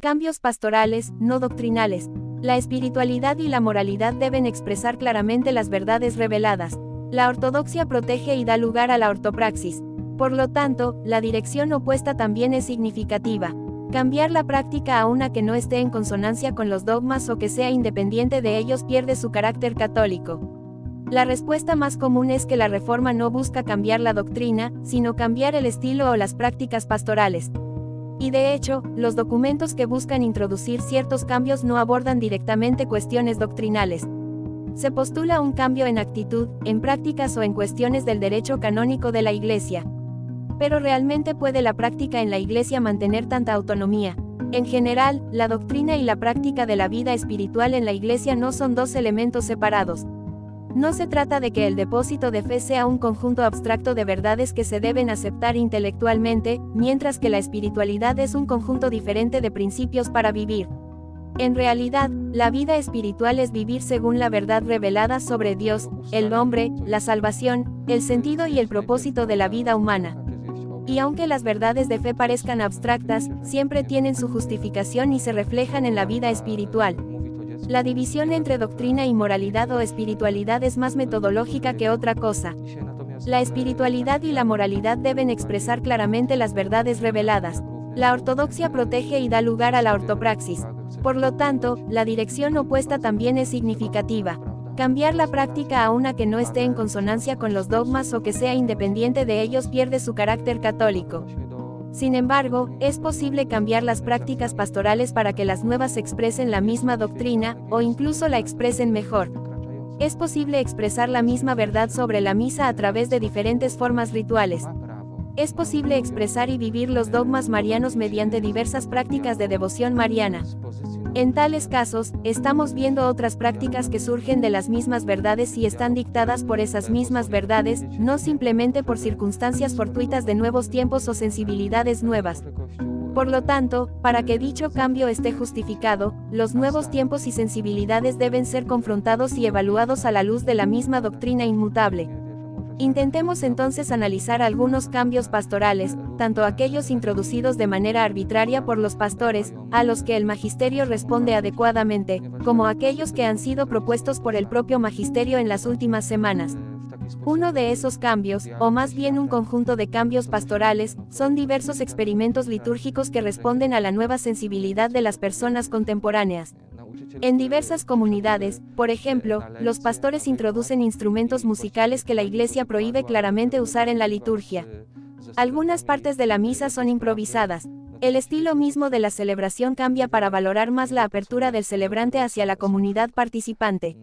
Cambios pastorales, no doctrinales. La espiritualidad y la moralidad deben expresar claramente las verdades reveladas. La ortodoxia protege y da lugar a la ortopraxis. Por lo tanto, la dirección opuesta también es significativa. Cambiar la práctica a una que no esté en consonancia con los dogmas o que sea independiente de ellos pierde su carácter católico. La respuesta más común es que la reforma no busca cambiar la doctrina, sino cambiar el estilo o las prácticas pastorales. Y de hecho, los documentos que buscan introducir ciertos cambios no abordan directamente cuestiones doctrinales. Se postula un cambio en actitud, en prácticas o en cuestiones del derecho canónico de la Iglesia. Pero ¿realmente puede la práctica en la Iglesia mantener tanta autonomía? En general, la doctrina y la práctica de la vida espiritual en la Iglesia no son dos elementos separados. No se trata de que el depósito de fe sea un conjunto abstracto de verdades que se deben aceptar intelectualmente, mientras que la espiritualidad es un conjunto diferente de principios para vivir. En realidad, la vida espiritual es vivir según la verdad revelada sobre Dios, el hombre, la salvación, el sentido y el propósito de la vida humana. Y aunque las verdades de fe parezcan abstractas, siempre tienen su justificación y se reflejan en la vida espiritual. La división entre doctrina y moralidad o espiritualidad es más metodológica que otra cosa. La espiritualidad y la moralidad deben expresar claramente las verdades reveladas. La ortodoxia protege y da lugar a la ortopraxis. Por lo tanto, la dirección opuesta también es significativa. Cambiar la práctica a una que no esté en consonancia con los dogmas o que sea independiente de ellos pierde su carácter católico. Sin embargo, es posible cambiar las prácticas pastorales para que las nuevas expresen la misma doctrina, o incluso la expresen mejor. Es posible expresar la misma verdad sobre la misa a través de diferentes formas rituales. Es posible expresar y vivir los dogmas marianos mediante diversas prácticas de devoción mariana. En tales casos, estamos viendo otras prácticas que surgen de las mismas verdades y están dictadas por esas mismas verdades, no simplemente por circunstancias fortuitas de nuevos tiempos o sensibilidades nuevas. Por lo tanto, para que dicho cambio esté justificado, los nuevos tiempos y sensibilidades deben ser confrontados y evaluados a la luz de la misma doctrina inmutable. Intentemos entonces analizar algunos cambios pastorales, tanto aquellos introducidos de manera arbitraria por los pastores, a los que el magisterio responde adecuadamente, como aquellos que han sido propuestos por el propio magisterio en las últimas semanas. Uno de esos cambios, o más bien un conjunto de cambios pastorales, son diversos experimentos litúrgicos que responden a la nueva sensibilidad de las personas contemporáneas. En diversas comunidades, por ejemplo, los pastores introducen instrumentos musicales que la Iglesia prohíbe claramente usar en la liturgia. Algunas partes de la misa son improvisadas. El estilo mismo de la celebración cambia para valorar más la apertura del celebrante hacia la comunidad participante.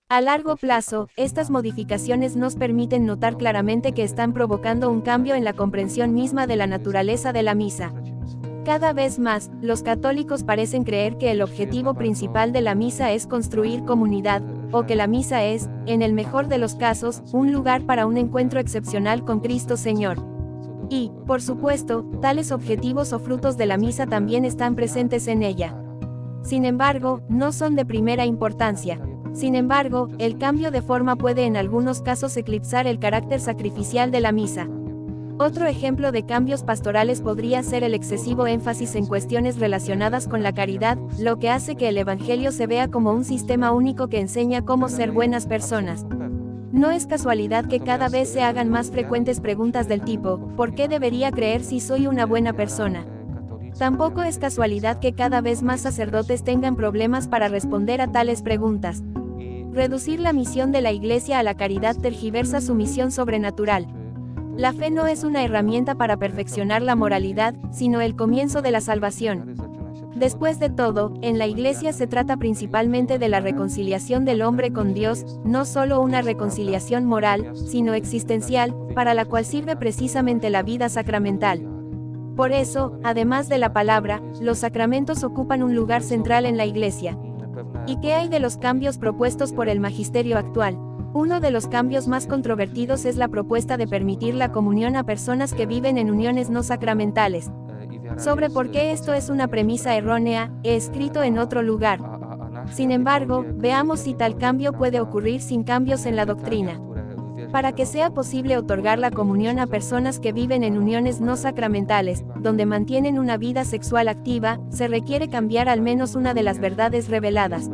A largo plazo, estas modificaciones nos permiten notar claramente que están provocando un cambio en la comprensión misma de la naturaleza de la misa. Cada vez más, los católicos parecen creer que el objetivo principal de la misa es construir comunidad, o que la misa es, en el mejor de los casos, un lugar para un encuentro excepcional con Cristo Señor. Y, por supuesto, tales objetivos o frutos de la misa también están presentes en ella. Sin embargo, no son de primera importancia. Sin embargo, el cambio de forma puede en algunos casos eclipsar el carácter sacrificial de la misa. Otro ejemplo de cambios pastorales podría ser el excesivo énfasis en cuestiones relacionadas con la caridad, lo que hace que el Evangelio se vea como un sistema único que enseña cómo ser buenas personas. No es casualidad que cada vez se hagan más frecuentes preguntas del tipo, ¿por qué debería creer si soy una buena persona? Tampoco es casualidad que cada vez más sacerdotes tengan problemas para responder a tales preguntas. Reducir la misión de la Iglesia a la caridad tergiversa su misión sobrenatural. La fe no es una herramienta para perfeccionar la moralidad, sino el comienzo de la salvación. Después de todo, en la Iglesia se trata principalmente de la reconciliación del hombre con Dios, no solo una reconciliación moral, sino existencial, para la cual sirve precisamente la vida sacramental. Por eso, además de la palabra, los sacramentos ocupan un lugar central en la Iglesia. ¿Y qué hay de los cambios propuestos por el magisterio actual? Uno de los cambios más controvertidos es la propuesta de permitir la comunión a personas que viven en uniones no sacramentales. Sobre por qué esto es una premisa errónea, he escrito en otro lugar. Sin embargo, veamos si tal cambio puede ocurrir sin cambios en la doctrina. Para que sea posible otorgar la comunión a personas que viven en uniones no sacramentales, donde mantienen una vida sexual activa, se requiere cambiar al menos una de las verdades reveladas.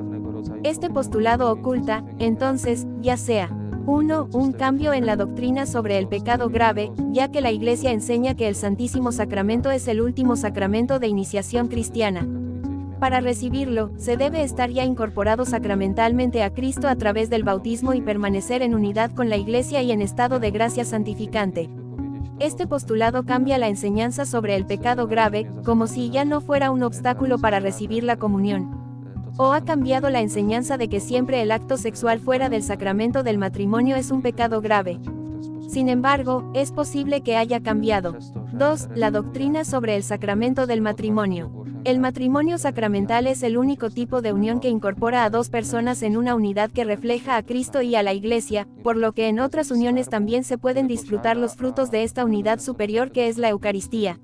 Este postulado oculta, entonces, ya sea 1. Un cambio en la doctrina sobre el pecado grave, ya que la Iglesia enseña que el Santísimo Sacramento es el último sacramento de iniciación cristiana. Para recibirlo, se debe estar ya incorporado sacramentalmente a Cristo a través del bautismo y permanecer en unidad con la Iglesia y en estado de gracia santificante. Este postulado cambia la enseñanza sobre el pecado grave, como si ya no fuera un obstáculo para recibir la comunión. O ha cambiado la enseñanza de que siempre el acto sexual fuera del sacramento del matrimonio es un pecado grave. Sin embargo, es posible que haya cambiado. 2. La doctrina sobre el sacramento del matrimonio. El matrimonio sacramental es el único tipo de unión que incorpora a dos personas en una unidad que refleja a Cristo y a la Iglesia, por lo que en otras uniones también se pueden disfrutar los frutos de esta unidad superior que es la Eucaristía.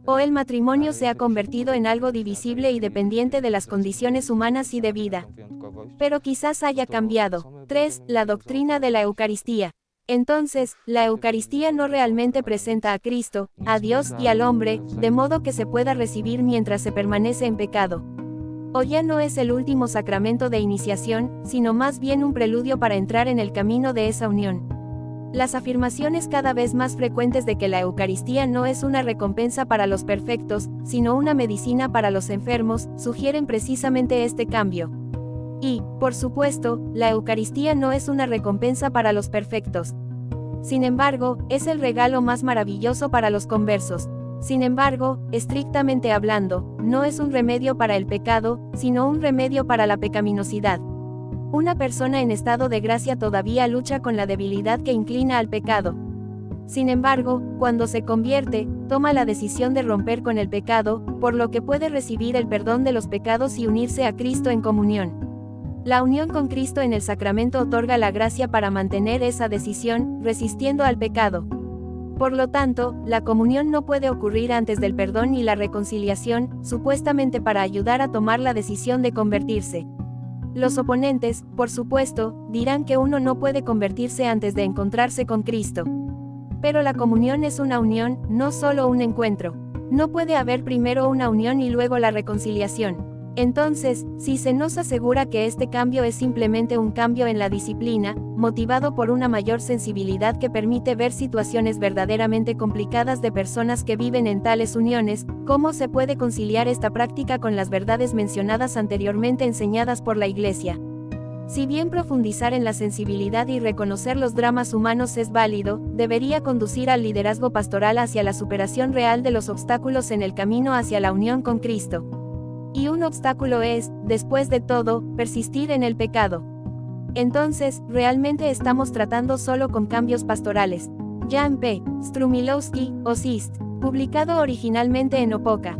O el matrimonio se ha convertido en algo divisible y dependiente de las condiciones humanas y de vida. Pero quizás haya cambiado. 3. La doctrina de la Eucaristía. Entonces, la Eucaristía no realmente presenta a Cristo, a Dios y al hombre, de modo que se pueda recibir mientras se permanece en pecado. O ya no es el último sacramento de iniciación, sino más bien un preludio para entrar en el camino de esa unión. Las afirmaciones cada vez más frecuentes de que la Eucaristía no es una recompensa para los perfectos, sino una medicina para los enfermos, sugieren precisamente este cambio. Y, por supuesto, la Eucaristía no es una recompensa para los perfectos. Sin embargo, es el regalo más maravilloso para los conversos. Sin embargo, estrictamente hablando, no es un remedio para el pecado, sino un remedio para la pecaminosidad. Una persona en estado de gracia todavía lucha con la debilidad que inclina al pecado. Sin embargo, cuando se convierte, toma la decisión de romper con el pecado, por lo que puede recibir el perdón de los pecados y unirse a Cristo en comunión. La unión con Cristo en el sacramento otorga la gracia para mantener esa decisión, resistiendo al pecado. Por lo tanto, la comunión no puede ocurrir antes del perdón y la reconciliación, supuestamente para ayudar a tomar la decisión de convertirse. Los oponentes, por supuesto, dirán que uno no puede convertirse antes de encontrarse con Cristo. Pero la comunión es una unión, no solo un encuentro. No puede haber primero una unión y luego la reconciliación. Entonces, si se nos asegura que este cambio es simplemente un cambio en la disciplina, motivado por una mayor sensibilidad que permite ver situaciones verdaderamente complicadas de personas que viven en tales uniones, ¿cómo se puede conciliar esta práctica con las verdades mencionadas anteriormente enseñadas por la Iglesia? Si bien profundizar en la sensibilidad y reconocer los dramas humanos es válido, debería conducir al liderazgo pastoral hacia la superación real de los obstáculos en el camino hacia la unión con Cristo. Y un obstáculo es, después de todo, persistir en el pecado. Entonces, realmente estamos tratando solo con cambios pastorales. Jan P. Strumilowski, OSIST, publicado originalmente en Opoka.